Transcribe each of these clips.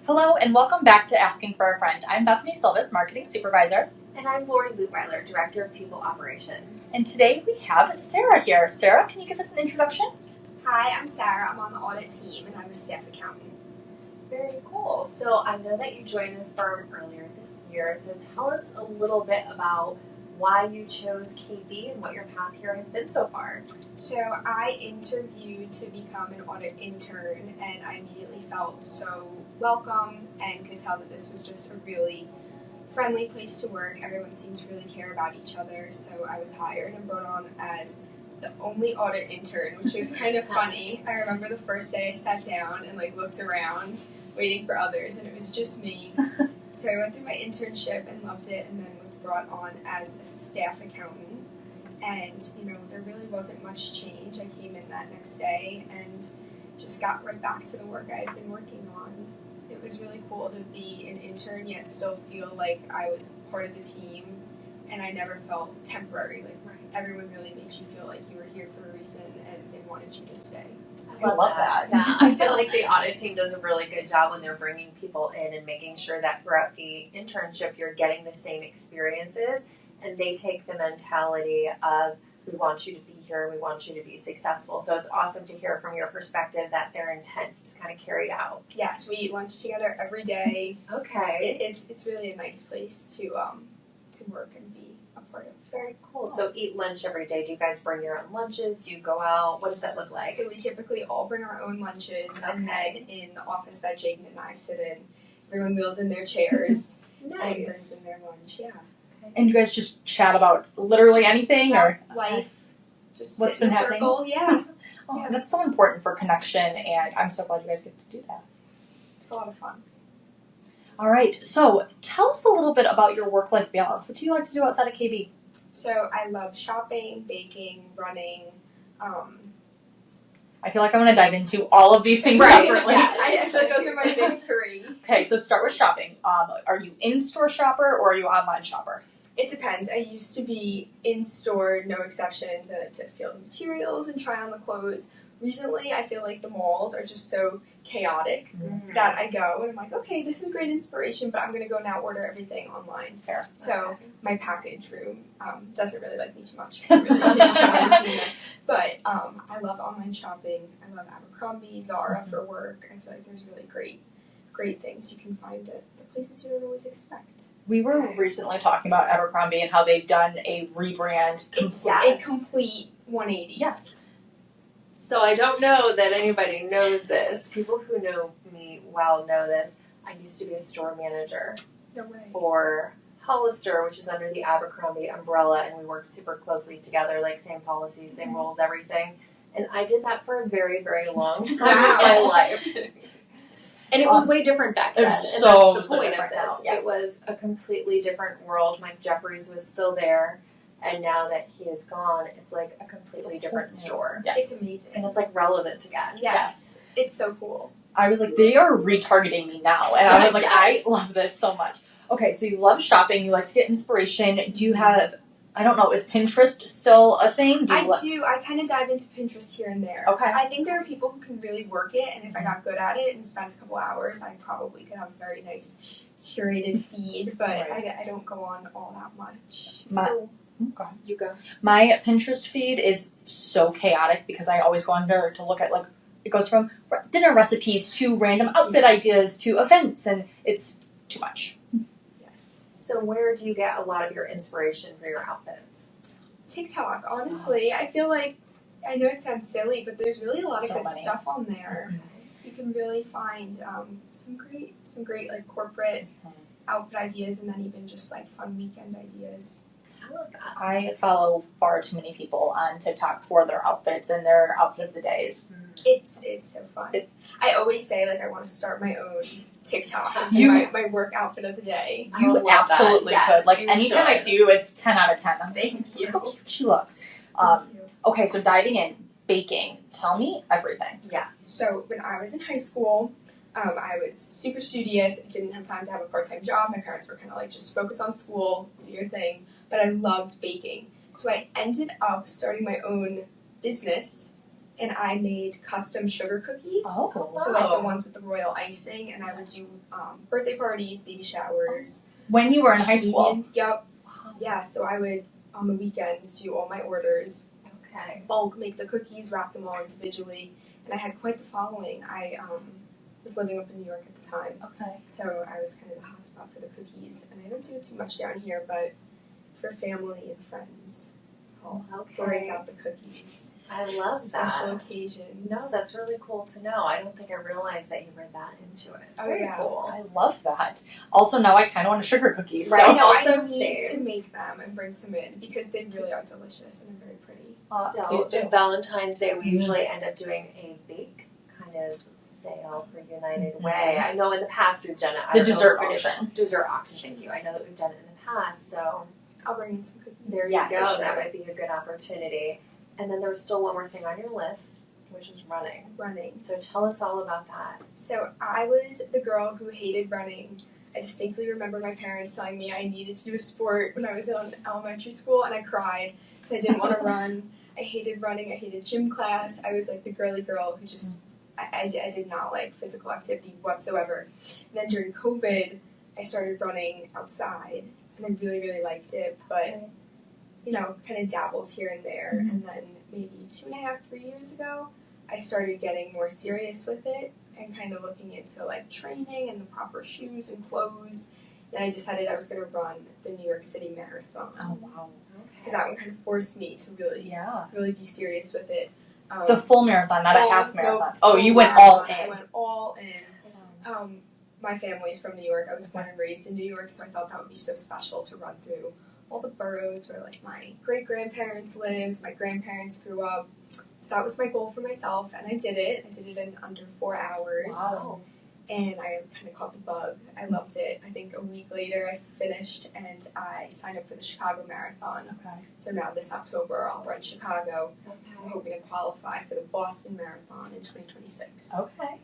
Hello and welcome back to Asking for a Friend. I'm Bethany Silvis, Marketing Supervisor. And I'm Lori Lutweiler, Director of People Operations. And today we have Sarah here. Sarah, can you give us an introduction? Hi, I'm Sarah. I'm on the audit team and I'm a staff accountant. Very cool. So I know that you joined the firm earlier this year, so tell us a little bit about why you chose KB and what your path here has been so far. So I interviewed to become an audit intern and I immediately felt so welcome and could tell that this was just a really friendly place to work. Everyone seems to really care about each other, so I was hired and brought on as the only audit intern, which was kind of funny. I remember the first day I sat down and looked around waiting for others and it was just me. So I went through my internship and loved it and then was brought on as a staff accountant. And, there really wasn't much change. I came in that next day and just got right back to the work I had been working on. It was really cool to be an intern yet still feel like I was part of the team and I never felt temporary. Everyone really made you feel like you were here for a reason and they wanted you to stay. I love that. Yeah, I feel like the audit team does a really good job when they're bringing people in and making sure that throughout the internship you're getting the same experiences, and they take the mentality of, we want you to be here, we want you to be successful. So it's awesome to hear from your perspective that their intent is kind of carried out. Yes, we eat lunch together every day. Okay. It's really a nice place to work and be a part of. Very cool. So eat lunch every day. Do you guys bring your own lunches? Do you go out? What does that look like? So we typically all bring our own lunches, and then in the office that Jaden and I sit in, everyone wheels in their chairs and brings in their lunch. Yeah. And you guys just chat about literally anything or life? Just what's sit in been a happening? circle. Yeah. Oh, Yeah. That's so important for connection, and I'm so glad you guys get to do that. It's a lot of fun. All right, so tell us a little bit about your work-life balance. What do you like to do outside of KB? So I love shopping, baking, running. I feel like I want to dive into all of these things Right. separately. Yeah, I feel like those are my big three. Okay, so start with shopping. Are you in-store shopper or are you online shopper? It depends. I used to be in store, no exceptions, to feel the materials and try on the clothes. Recently, I feel like the malls are just so chaotic that I go and I'm like, okay, this is great inspiration, but I'm going to go now order everything online. Fair. So my package room doesn't really like me too much because it really is shopping. But I love online shopping. I love Abercrombie, Zara for work. I feel like there's really great things you can find at the places you don't always expect. We were recently talking about Abercrombie and how they've done a rebrand. It's a complete 180. Yes. So I don't know that anybody knows this. People who know me well know this. I used to be a store manager No way. for Hollister, which is under the Abercrombie umbrella, and we worked super closely together, like same policies, same roles, everything. And I did that for a very, very long time in my life. And it was way different back then. It was and so that's the point of different this. now, yes. It was a completely different world. Mike Jeffries was still there, and now that he is gone, it's like a completely different store. Yes. It's amazing. And it's like relevant again. Yes. It's so cool. I was like, they are retargeting me now. And I was like, Yes. I love this so much. Okay, so you love shopping. You like to get inspiration. Do you have, I don't know, is Pinterest still a thing? I kind of dive into Pinterest here and there. Okay. I think there are people who can really work it, and if I got good at it and spent a couple hours, I probably could have a very nice curated feed, but Right. I don't go on all that much. So Go ahead. you go. My Pinterest feed is so chaotic because I always go on there to look at, like, it goes from dinner recipes to random outfit ideas to events, and it's too much. Yes. So where do you get a lot of your inspiration for your outfits? TikTok, honestly, I feel like, I know it sounds silly, but there's really a lot of So good many. stuff on there. You can really find some great like corporate outfit ideas, and then even just like fun weekend ideas. I love that. I follow far too many people on TikTok for their outfits and their outfit of the days. It's so fun. I always say like I want to start my own TikTok and do You- my work outfit of the day. I You love that. absolutely Yes, could. Like, you anytime I should. see you, it's 10 out of 10. Thank you. How cute she looks. Thank you. Okay, so diving in, baking. Tell me everything. Yeah. So when I was in high school, I was super studious. I didn't have time to have a part-time job. My parents were kind of like, just focus on school, do your thing. But I loved baking. So I ended up starting my own business and I made custom sugar cookies. Oh. So like the ones with the royal icing, and I would do birthday parties, baby showers. When you were in high school. Reunions. Yep. Yeah, so I would on the weekends do all my orders, Okay. bulk make the cookies, wrap them all individually, and I had quite the following. I was living up in New York at the time, Okay. so I was kind of the hotspot for the cookies, and I don't do it too much down here, but for family and friends, I'll break Okay. out the cookies. I love Special that. occasions. No, that's really cool to know. I don't think I realized that you were that into it. Oh, Very yeah. cool. I love that. Also, now I kind of want a sugar cookie. So. Right. I know, Also I need same. to make them and bring some in because they really are delicious and they're very pretty. Please So do. Valentine's Day, we Mhm. usually end up doing a bake kind of sale for United Mhm. Way. I know in the past we've done it. I The don't know dessert if we're gonna- auction. Dessert auction, thank you. I know that we've done it in the past, so I'll bring in some cookies. there Yes. you go. That might be a good opportunity. And then there was still one more thing on your list, which was running. Running. So tell us all about that. So I was the girl who hated running. I distinctly remember my parents telling me I needed to do a sport when I was in elementary school, and I cried because I didn't want to run. I hated running. I hated gym class. I was like the girly girl who just I did not like physical activity whatsoever. And then during COVID, I started running outside, and I really, really liked it, but you know, kind of dabbled here and there. Mhm. And then maybe 2.5, 3 years ago, I started getting more serious with it and kind of looking into like training and the proper shoes and clothes. And I decided I was going to run the New York City Marathon Oh, wow. because that one kind of forced me to really, Yeah. really be serious with it. The full marathon, not a half no, marathon. Oh, you full went all marathon. I in. went all in. My family's from New York. I was born and raised in New York, so I thought that would be so special to run through all the boroughs where like my great grandparents lived, my grandparents grew up. So that was my goal for myself, and I did it. I did it in under 4 hours, Wow. and I kind of caught the bug. I loved it. I think a week later I finished, and I signed up for the Chicago Marathon. Okay. So now this October I'll run Chicago. I'm Okay. hoping to qualify for the Boston Marathon in 2026. Okay.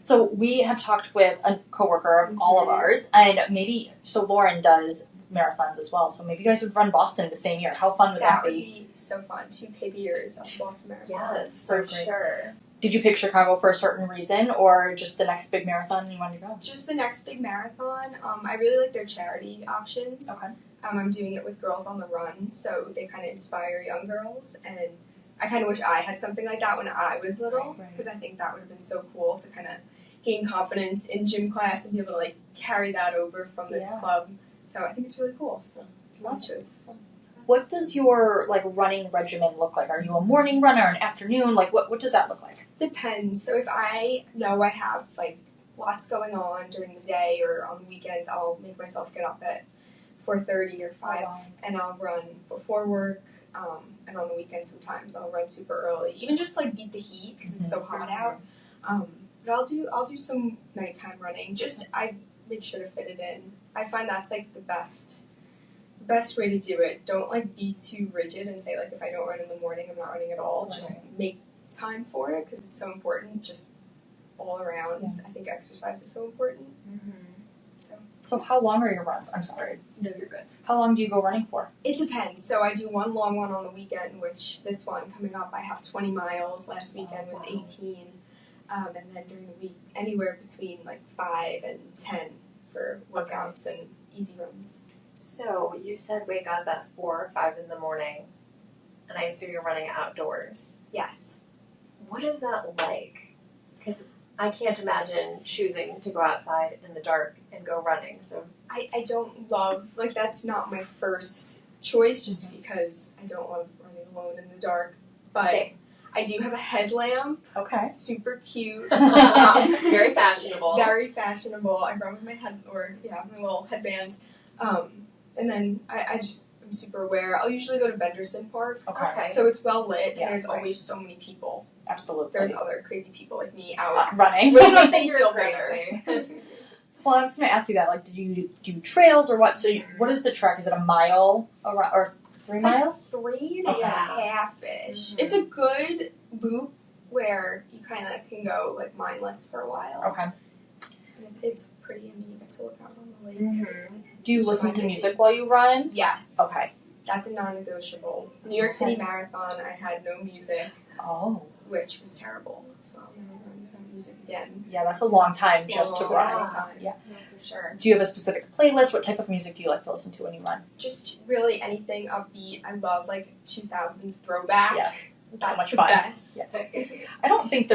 So we have talked with a coworker of all of ours, and maybe so Lauren does marathons as well. So maybe you guys would run Boston the same year. How fun would that Would be? be so fun. 2 PBers of Boston Marathon. Yes, So for great. sure. Did you pick Chicago for a certain reason, or just the next big marathon you wanted to go? Just the next big marathon. I really like their charity options. Okay. I'm doing it with Girls on the Run, so they kind of inspire young girls, and I kind of wish I had something like that when I was little, Right. because I think that would have been so cool to kind of gain confidence in gym class and be able to like carry that over from this Yeah. club. So I think it's really cool. So I Love chose this one. What does your like running regimen look like? Are you a morning runner, an afternoon? Like what does that look like? Depends. So if I know I have like lots going on during the day or on the weekends, I'll make myself get up at 4:30 or 5, and I'll run before work. And on the weekends sometimes I'll run super early, even just to, like beat the heat because it's so hot out. But I'll do some nighttime running. Just I make sure to fit it in. I find that's like the best way to do it. Don't like be too rigid and say like if I don't run in the morning I'm not running at all. Just make time for it because it's so important. Just all around. Yeah. I think exercise is so important. So how long are your runs? I'm sorry. No, you're good. How long do you go running for? It depends. So I do one long one on the weekend, which this one coming up I have 20 miles. Last weekend was 18. And then during the week, anywhere between like 5 and 10 for workouts and easy runs. So you said wake up at 4 or 5 in the morning, and I assume you're running outdoors. Yes. What is that like? Because I can't imagine choosing to go outside in the dark and go running. So I don't love, like that's not my first choice just because I don't love running alone in the dark. But same. I do have a headlamp, Okay. super cute. Very fashionable. Very fashionable. I run with my my little headband. And then I'm super aware. I'll usually go to Benderson Park. Okay. So it's well lit and Yeah, there's right. always so many people. Absolutely. There's other crazy people like me out. Running. Which I makes think me you're feel crazy. better. Well, I was going to ask you that. Like, did you do trails or what? So, what is the trek? Is it a mile around, or 3 It's like miles? 3.5 ish. Mhm. It's a good loop where you kind of can go like mindless for a while. Okay. And it's pretty. I mean, you get to look out on the lake. Mm-hmm. Do you So listen I'm to busy. music while you run? Yes. Okay. That's a non-negotiable. New York City Marathon. I had no music. Oh. which was terrible. So I'll never run without music again. Yeah, that's a long time just to Long run. time. Yeah. No, for sure. Do you have a specific playlist? What type of music do you like to listen to when you run? Just really anything upbeat. I love like 2000s throwback. Yeah, it's That's so much the fun. best. Yes. I don't think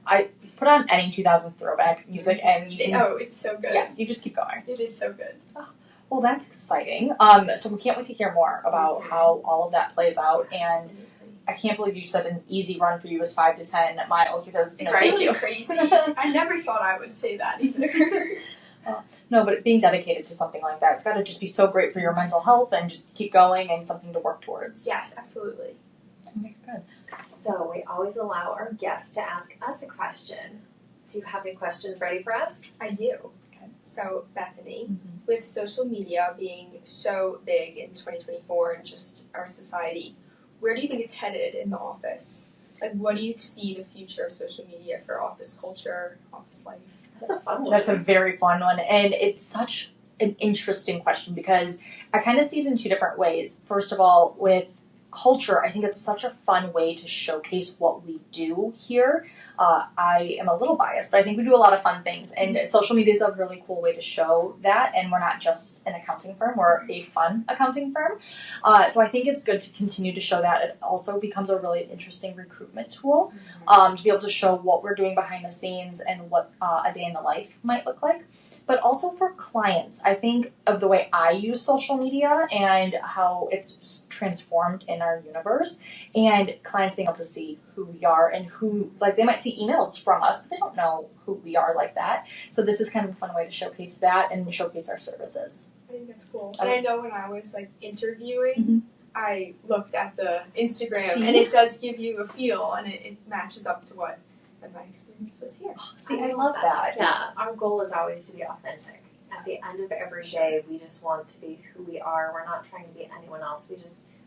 I put on any 2000 throwback music and you can, Oh, it's so good. yes, you just keep going. It is so good. Well, that's exciting. So we can't wait to hear more about how all of that plays out. And Absolutely. I can't believe you said an easy run for you was 5 to 10 miles because It's thank really you. crazy. I never thought I would say that either. No, but being dedicated to something like that, it's got to just be so great for your mental health and just keep going and something to work towards. Yes, absolutely. Okay, good. So we always allow our guests to ask us a question. Do you have any questions ready for us? I do. Okay. So, Bethany, Mhm. with social media being so big in 2024 and just our society, where do you think it's headed in the office? Like, what do you see the future of social media for office culture, office life? That's a fun one. That's a very fun one, and it's such an interesting question because I kind of see it in two different ways. First of all, with culture, I think it's such a fun way to showcase what we do here. I am a little biased, but I think we do a lot of fun things, and social media is a really cool way to show that, and we're not just an accounting firm, we're a fun accounting firm. So I think it's good to continue to show that. It also becomes a really interesting recruitment tool to be able to show what we're doing behind the scenes and what a day in the life might look like. But also for clients, I think of the way I use social media and how it's transformed in our universe, and clients being able to see who we are and who, like, they might see emails from us, but they don't know who we are like that. So this is kind of a fun way to showcase that and showcase our services. I think that's cool. And I know when I was like interviewing, Mhm. I looked at the Instagram, See? and it does give you a feel, and it matches up to what my experience was here. See, I love that. Yeah, our goal is always to be authentic. At the end of every day, we just want to be who we are. We're not trying to be anyone else.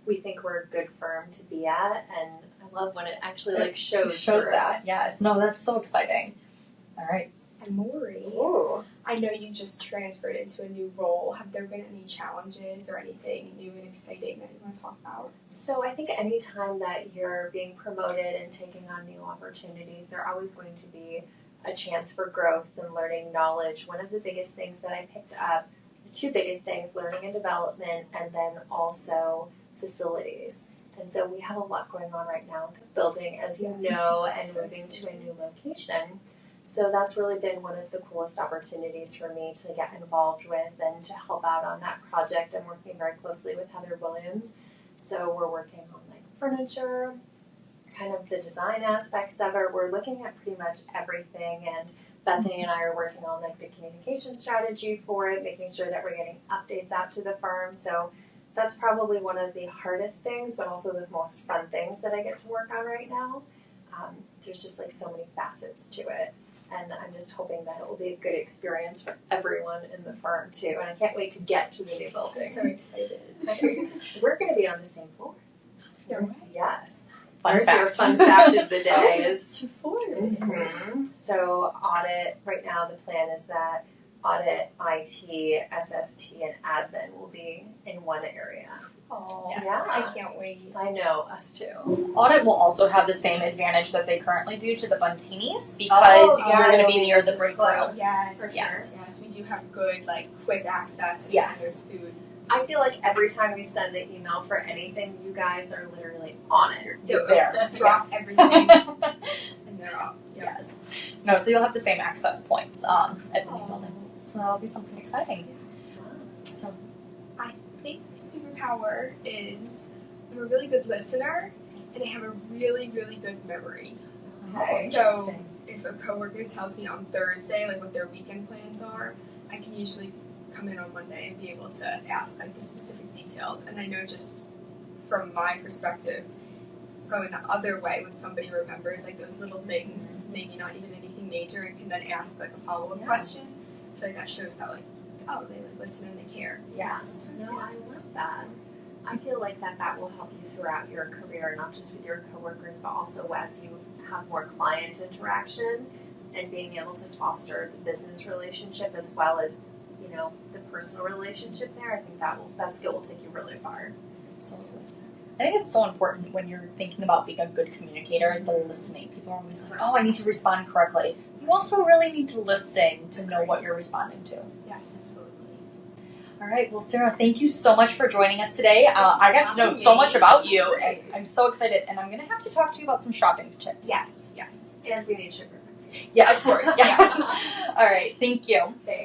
We think we're a good firm to be at, and I love when it actually like shows through. that. Yes. No, that's so exciting. All right. And Maury, Ooh. I know you just transferred into a new role. Have there been any challenges or anything new and exciting that you want to talk about? So I think any time that you're being promoted and taking on new opportunities, there's always going to be a chance for growth and learning knowledge. One of the biggest things that I picked up, the two biggest things, learning and development, and then also facilities. And so we have a lot going on right now with the building, as you know, and moving to a new location. So that's really been one of the coolest opportunities for me to get involved with and to help out on that project. I'm working very closely with Heather Williams. So we're working on like furniture, kind of the design aspects of it. We're looking at pretty much everything, and Bethany and I are working on like the communication strategy for it, making sure that we're getting updates out to the firm. So that's probably one of the hardest things, but also the most fun things that I get to work on right now. There's just like so many facets to it. And I'm just hoping that it will be a good experience for everyone in the firm too. And I can't wait to get to the new building. I'm so excited. We're going to be on the same floor. No way. Yes. Fun There's your fact. fun fact of the day. Oh, is it's 2 floors. So audit, right now the plan is that audit, IT, SST, and admin will be in one area. Oh, Yes. I can't wait. I know, us too. Audit will also have the same advantage that they currently do to the Buntinis because Oh, you're going to be yes. near the break room. Yes, For yes, we do have good, like, quick access and Yes. there's food. I feel like every time we send the email for anything, you guys are literally on it. You're there. Drop everything and they're up. Yes. No, so you'll have the same access points at the new building. So that'll be something exciting. So I think my superpower is I'm a really good listener and I have a really, really good memory. Okay. So interesting. if a coworker tells me on Thursday like what their weekend plans are, I can usually come in on Monday and be able to ask like the specific details. And I know just from my perspective, going the other way when somebody remembers like those little things, maybe not even anything major, and can then ask like a follow-up question. I feel like that shows that like, oh, they like listen and they care. Yes. No, I love that. I feel like that will help you throughout your career, not just with your coworkers, but also as you have more client interaction and being able to foster the business relationship as well as, you know, the personal relationship there. I think that skill will take you really far. Absolutely. I think it's so important when you're thinking about being a good communicator, the listening. People are always like, oh, I need to respond correctly. You also really need to listen to know what you're responding to. Yes, absolutely. All right, well, Sarah, thank you so much for joining us today. I got to know so much about you, and I'm so excited. And I'm going to have to talk to you about some shopping tips. Yes, yes. And we need sugar. Yeah, of course. Yes. All right, thank you. Thanks.